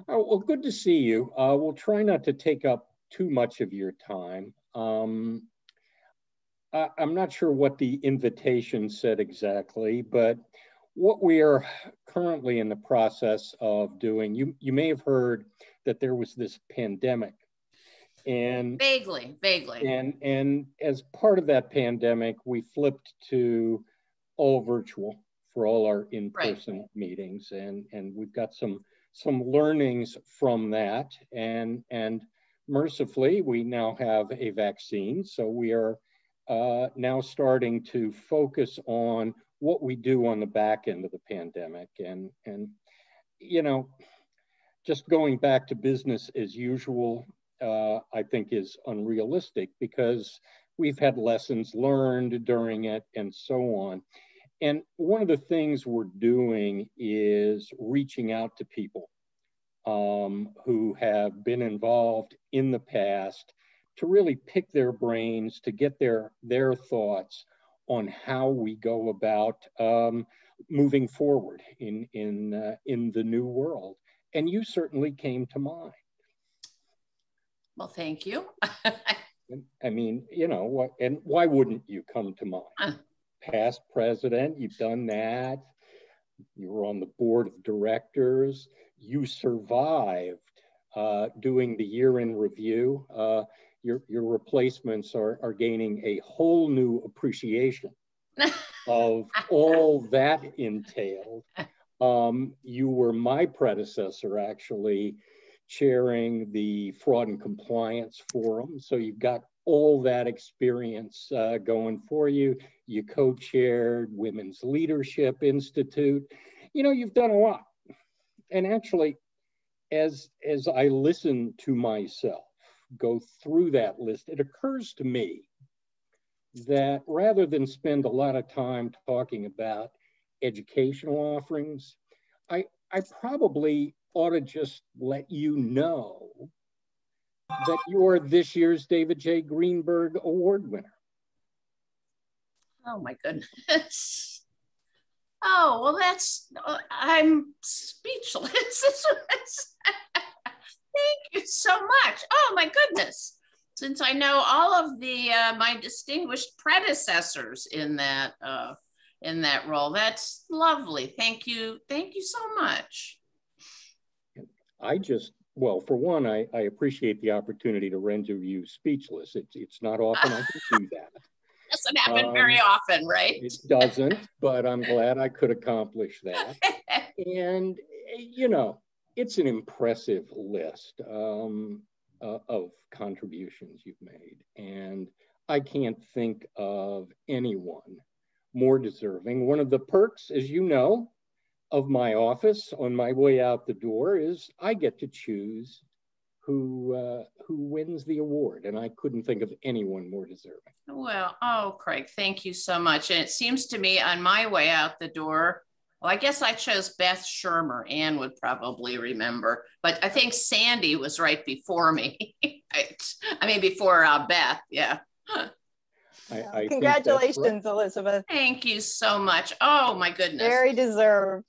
Oh, well, good to see you. We'll try not to take up too much of your time. I'm not sure what the invitation said exactly, but what we are currently in the process of doing, you may have heard that there was this pandemic. And vaguely. And as part of that pandemic, we flipped to all virtual for all our in-person meetings, and we've got some learnings from that, and mercifully we now have a vaccine, so we are now starting to focus on what we do on the back end of the pandemic, and you know, just going back to business as usual, I think is unrealistic because we've had lessons learned during it and so on. And one of the things we're doing is reaching out to people who have been involved in the past to really pick their brains, to get their thoughts on how we go about moving forward in the new world. And you certainly came to mind. Well, thank you. I mean, you know, what, and why wouldn't you come to mind? Past president, you've done that. You were on the board of directors. You survived doing the year in review. Your replacements are gaining a whole new appreciation of all that entailed. You were my predecessor, actually, chairing the Fraud and Compliance Forum. So you've got all that experience going for you. You co-chaired Women's Leadership Institute. You know, you've done a lot. And actually, as I listen to myself go through that list, it occurs to me that rather than spend a lot of time talking about educational offerings, I probably ought to just let you know that you're this year's David J. Greenburg Award winner. Oh my goodness. Oh, well, I'm speechless. Thank you so much. Oh my goodness. Since I know all of the my distinguished predecessors in that role, that's lovely. Thank you so much. Well, for one, I appreciate the opportunity to render you speechless. It's not often I can do that. Doesn't happen very often, right? It doesn't, but I'm glad I could accomplish that. And, you know, it's an impressive list of contributions you've made. And I can't think of anyone more deserving. One of the perks, as you know, of my office on my way out the door is I get to choose who wins the award, and I couldn't think of anyone more deserving. Well, oh, Craig, thank you so much. And it seems to me on my way out the door, well, I guess I chose Beth Shermer. Ann would probably remember, but I think Sandy was right before me. I mean, before Beth, yeah. Congratulations, Elizabeth. Thank you so much. Oh, my goodness. Very deserved.